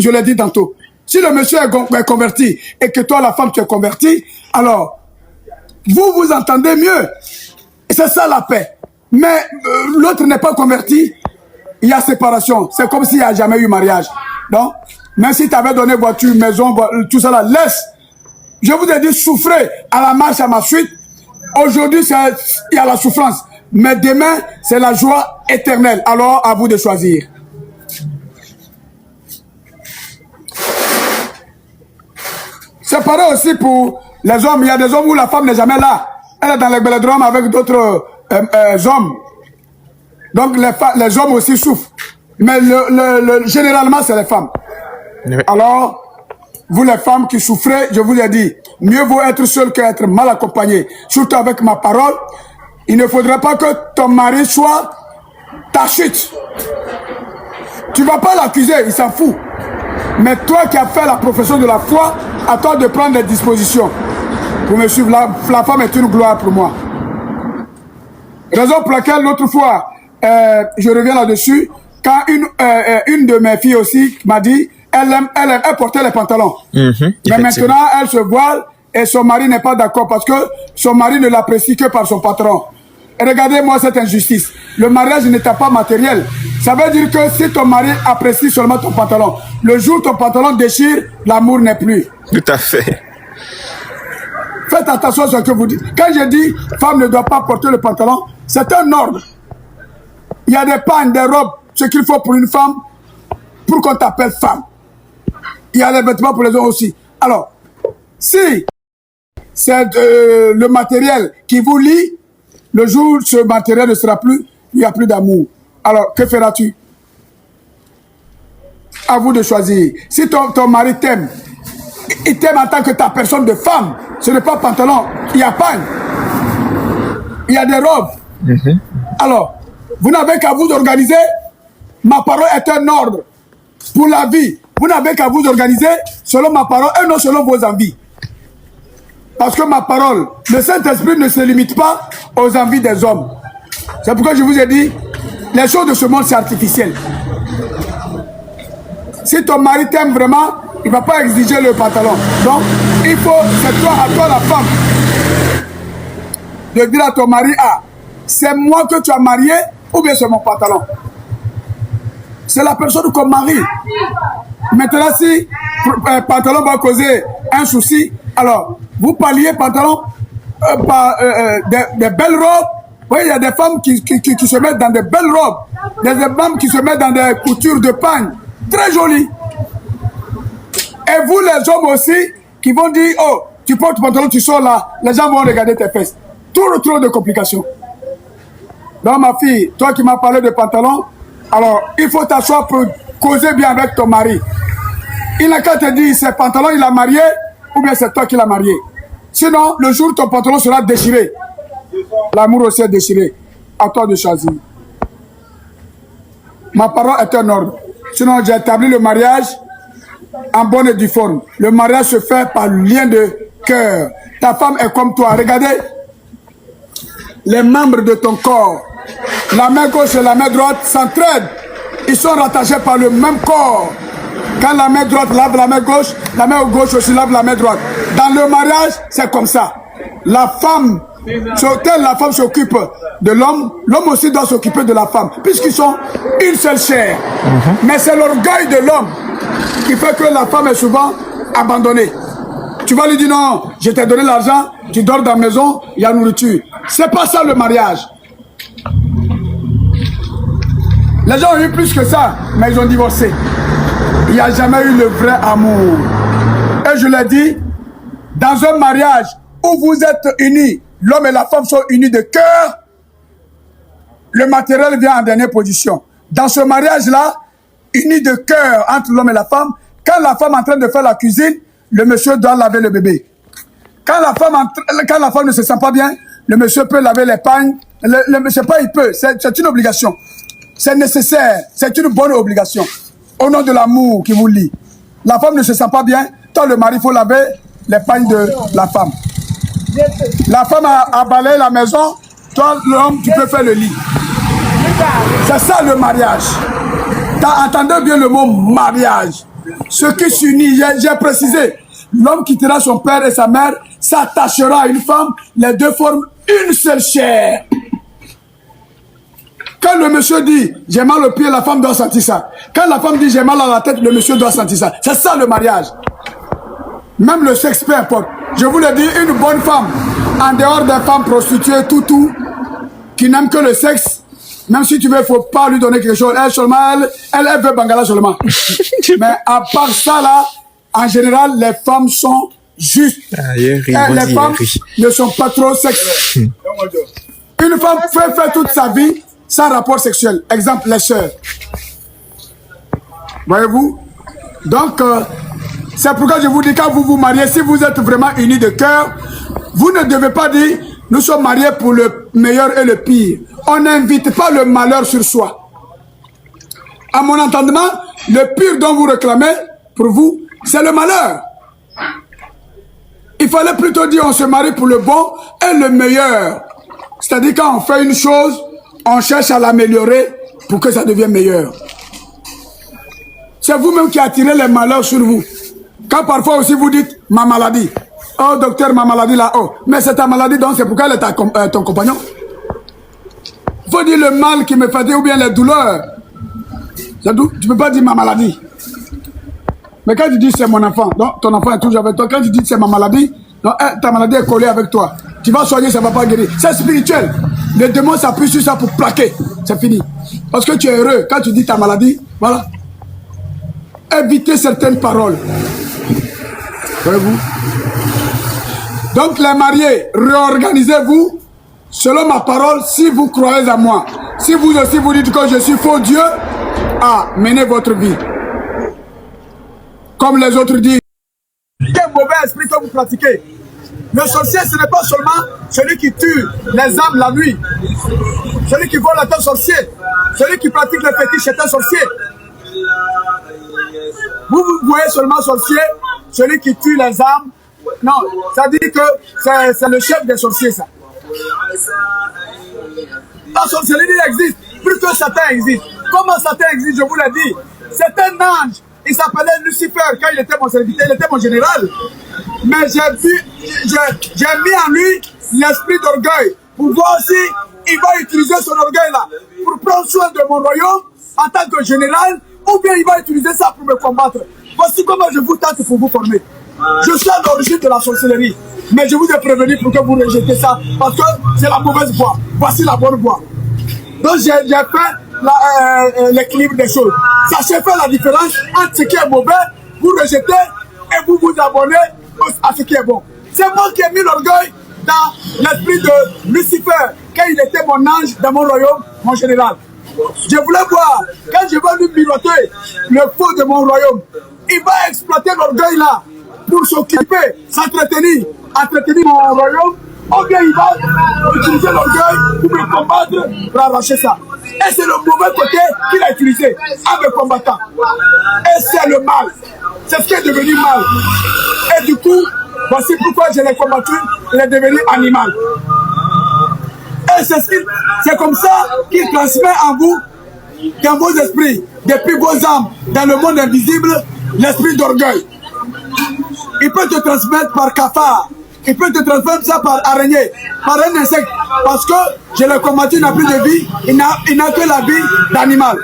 je l'ai dit tantôt. Si le monsieur est converti et que toi, la femme, tu es convertie, alors, vous vous entendez mieux. Et c'est ça la paix. Mais l'autre n'est pas converti, il y a séparation. C'est comme s'il n'y a jamais eu mariage. Donc, même si tu avais donné voiture, maison, tout ça là, laisse. Je vous ai dit, souffrez à la marche, à ma suite. Aujourd'hui, il y a la souffrance. Mais demain, c'est la joie éternelle. Alors, à vous de choisir. C'est pareil aussi pour les hommes. Il y a des hommes où la femme n'est jamais là. Elle est dans les bélodromes avec d'autres hommes. Donc, les hommes aussi souffrent. Mais généralement, c'est les femmes. Oui. Alors, vous les femmes qui souffrez, je vous ai dit, mieux vaut être seul qu'être mal accompagné. Surtout avec ma parole, il ne faudrait pas que ton mari soit ta chute. Tu ne vas pas l'accuser, il s'en fout. Mais toi qui as fait la profession de la foi, à toi de prendre des dispositions pour me suivre. La femme est une gloire pour moi. Raison pour laquelle l'autre fois, je reviens là-dessus, quand une de mes filles aussi m'a dit, elle portait les pantalons. Mais maintenant, elle se voile et son mari n'est pas d'accord parce que son mari ne l'apprécie que par son patron. Et regardez-moi cette injustice. Le mariage n'était pas matériel. Ça veut dire que si ton mari apprécie seulement ton pantalon, le jour où ton pantalon déchire, l'amour n'est plus. Tout à fait. Faites attention à ce que vous dites. Quand je dis femme ne doit pas porter le pantalon, c'est un ordre. Il y a des pagnes, des robes, ce qu'il faut pour une femme, pour qu'on t'appelle femme. Il y a les vêtements pour les hommes aussi. Alors, si c'est le matériel qui vous lie, le jour où ce matériel ne sera plus, il n'y a plus d'amour. Alors, que feras-tu? À vous de choisir. Si ton mari t'aime, il t'aime en tant que ta personne de femme. Ce n'est pas pantalon, il y a pagne. Il y a des robes. Alors, vous n'avez qu'à vous organiser. Ma parole est un ordre pour la vie. Vous n'avez qu'à vous organiser selon ma parole et non selon vos envies. Parce que ma parole, le Saint-Esprit ne se limite pas aux envies des hommes. C'est pourquoi je vous ai dit, les choses de ce monde, c'est artificiel. Si ton mari t'aime vraiment, il ne va pas exiger le pantalon. Donc, il faut, c'est toi, à toi la femme, de dire à ton mari, ah, c'est moi que tu as marié ou bien c'est mon pantalon. C'est la personne qu'on marie. Maintenant, si pantalon va causer un souci, alors, vous parliez pantalon par des belles robes. Oui, il y a des femmes qui se mettent dans des belles robes. Il y a des femmes qui se mettent dans des coutures de pagne. Très jolies. Et vous, les hommes aussi, qui vont dire, oh, tu portes pantalon, tu sors là, les gens vont regarder tes fesses. Trop de complications. Donc, ma fille, toi qui m'as parlé de pantalon, alors, il faut t'asseoir pour causer bien avec ton mari. Il n'a qu'à te dire, c'est pantalon, il a marié, ou bien c'est toi qui l'as marié. Sinon, le jour où ton pantalon sera déchiré, l'amour aussi est déchiré. À toi de choisir. Ma parole est un ordre. Sinon, j'ai établi le mariage en bonne et due forme. Le mariage se fait par le lien de cœur. Ta femme est comme toi. Regardez les membres de ton corps. La main gauche et la main droite s'entraident. Ils sont rattachés par le même corps. Quand la main droite lave la main gauche aussi lave la main droite. Dans le mariage, c'est comme ça. La femme s'occupe de l'homme, l'homme aussi doit s'occuper de la femme, puisqu'ils sont une seule chair. Mais c'est l'orgueil de l'homme qui fait que la femme est souvent abandonnée. Tu vas lui dire non, je t'ai donné l'argent, tu dors dans la maison, il y a nourriture. C'est pas ça le mariage. Les gens ont eu plus que ça, mais ils ont divorcé. Il n'y a jamais eu le vrai amour. Et je l'ai dit, dans un mariage où vous êtes unis, l'homme et la femme sont unis de cœur, le matériel vient en dernière position. Dans ce mariage-là, unis de cœur entre l'homme et la femme, quand la femme est en train de faire la cuisine, le monsieur doit laver le bébé. Quand la femme ne se sent pas bien, le monsieur peut laver les pagnes. C'est pas il peut, c'est une obligation. C'est nécessaire, c'est une bonne obligation. Au nom de l'amour qui vous lie. La femme ne se sent pas bien, toi le mari, il faut laver les pagnes de la femme. La femme a balayé la maison, toi l'homme, tu peux faire le lit. C'est ça le mariage. Entendez bien le mot mariage. Ce qui s'unit, j'ai précisé, l'homme quittera son père et sa mère, s'attachera à une femme, les deux forment une seule chair. Quand le monsieur dit j'ai mal au pied, la femme doit sentir ça. Quand la femme dit j'ai mal à la tête, le monsieur doit sentir ça. C'est ça le mariage. Même le sexe, peu importe. Je vous le dis, une bonne femme, en dehors des femmes prostituées, tout, qui n'aime que le sexe, même si tu veux, il ne faut pas lui donner quelque chose. Elle seulement, elle veut Bangala seulement. Mais à part ça, là, en général, les femmes sont justes. Les femmes ne sont pas trop sexuelles. Une femme peut faire toute sa vie sans rapport sexuel. Exemple, les sœurs. Voyez-vous? Donc, c'est pourquoi je vous dis, quand vous vous mariez, si vous êtes vraiment unis de cœur, vous ne devez pas dire, nous sommes mariés pour le meilleur et le pire. On n'invite pas le malheur sur soi. À mon entendement, le pire dont vous réclamez, pour vous, c'est le malheur. Il fallait plutôt dire, on se marie pour le bon et le meilleur. C'est-à-dire, quand on fait une chose, on cherche à l'améliorer pour que ça devienne meilleur. C'est vous-même qui attirez les malheurs sur vous. Quand parfois aussi vous dites ma maladie. Oh docteur, ma maladie là, oh. Mais c'est ta maladie, donc c'est pourquoi elle est ton compagnon. Il faut dire le mal qui me fatigue ou bien les douleurs. Tu ne peux pas dire ma maladie. Mais quand tu dis c'est mon enfant, donc ton enfant est toujours avec toi. Quand tu dis c'est ma maladie, donc, ta maladie est collée avec toi. Tu vas soigner, ça ne va pas guérir. C'est spirituel. Les démons s'appuient sur ça pour plaquer. C'est fini. Parce que tu es heureux. Quand tu dis ta maladie, voilà. Évitez certaines paroles. Voyez-vous? Donc les mariés, réorganisez-vous selon ma parole si vous croyez à moi. Si vous aussi vous dites que je suis faux Dieu, menez votre vie. Comme les autres disent. Quel mauvais esprit que vous pratiquez. Le sorcier, ce n'est pas seulement celui qui tue les âmes la nuit. Celui qui vole est un sorcier. Celui qui pratique le fétiche est un sorcier. Vous voyez seulement sorcier, celui qui tue les âmes. Non, ça dit que c'est le chef des sorciers, ça. La sorcellerie existe, plus que Satan existe. Comment Satan existe, je vous l'ai dit. C'est un ange. Il s'appelait Lucifer quand il était mon serviteur, il était mon général. Mais j'ai mis en lui l'esprit d'orgueil. Pour voir si il va utiliser son orgueil là pour prendre soin de mon royaume en tant que général, ou bien il va utiliser ça pour me combattre. Voici comment je vous tente pour vous former. Je suis à l'origine de la sorcellerie, mais je vous ai prévenu pour que vous rejetez ça, parce que c'est la mauvaise voie. Voici la bonne voie. Donc j'ai fait l'équilibre des choses. Sachez faire la différence entre ce qui est mauvais, vous rejetez, et vous vous abonnez à ce qui est bon. C'est moi qui ai mis l'orgueil dans l'esprit de Lucifer, quand il était mon ange dans mon royaume, mon général. Je voulais voir, quand je vais lui piloter le feu de mon royaume, il va exploiter l'orgueil là pour s'occuper, s'entretenir, entretenir mon royaume, ou bien il va utiliser l'orgueil pour me combattre, pour arracher ça. Et c'est le mauvais côté qu'il a utilisé en me combattant. Et c'est le mal. C'est ce qui est devenu mal. Et du coup, voici pourquoi je l'ai combattu, il est devenu animal. Et c'est comme ça qu'il transmet en vous, dans vos esprits, depuis vos âmes, dans le monde invisible, l'esprit d'orgueil. Il peut te transmettre par cafard, il peut te transmettre ça par araignée, par un insecte, parce que je l'ai combattu, il n'a plus de vie, il n'a que la vie d'animal.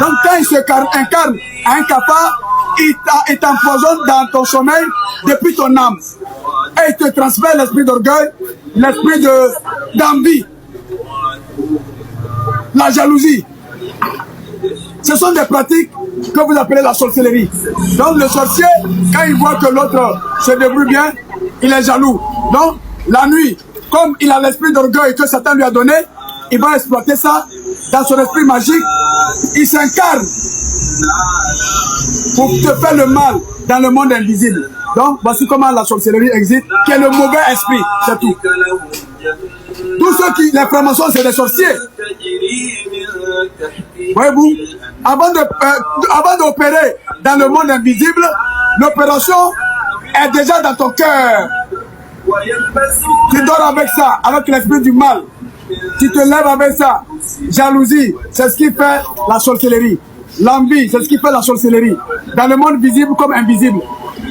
Donc quand il se incarne à un cafard, il t'empoisonne dans ton sommeil depuis ton âme. Et il te transmet l'esprit d'orgueil, l'esprit d'envie, la jalousie. Ce sont des pratiques que vous appelez la sorcellerie. Donc le sorcier, quand il voit que l'autre se débrouille bien, il est jaloux. Donc la nuit, comme il a l'esprit d'orgueil que Satan lui a donné, il va exploiter ça dans son esprit magique. Il s'incarne pour te faire le mal dans le monde invisible. Donc voici comment la sorcellerie existe, qui est le mauvais esprit, c'est tout. Tous ceux qui, les francs-maçons, c'est des sorciers. Voyez-vous, avant d'opérer dans le monde invisible, l'opération est déjà dans ton cœur. Tu dors avec ça, avec l'esprit du mal. Tu te lèves avec ça. Jalousie, c'est ce qui fait la sorcellerie. L'envie, c'est ce qui fait la sorcellerie. Dans le monde visible comme invisible.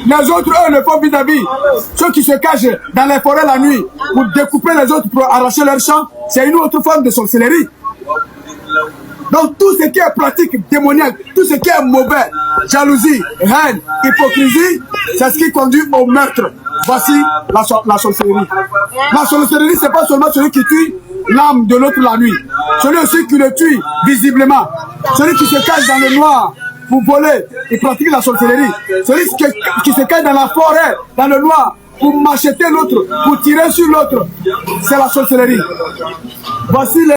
Les autres, eux, le font vis-à-vis. Ceux qui se cachent dans les forêts la nuit pour découper les autres, pour arracher leurs champs, c'est une autre forme de sorcellerie. Donc tout ce qui est pratique démoniaque, tout ce qui est mauvais, jalousie, haine, hypocrisie, c'est ce qui conduit au meurtre. Voici la sorcellerie. La sorcellerie, c'est pas seulement celui qui tue l'âme de l'autre la nuit. Celui aussi qui le tue visiblement. Celui qui se cache dans le noir pour voler et pratiquer la sorcellerie. Celui qui se cache dans la forêt, dans le noir, pour m'acheter l'autre, pour tirer sur l'autre. C'est la sorcellerie. Voici les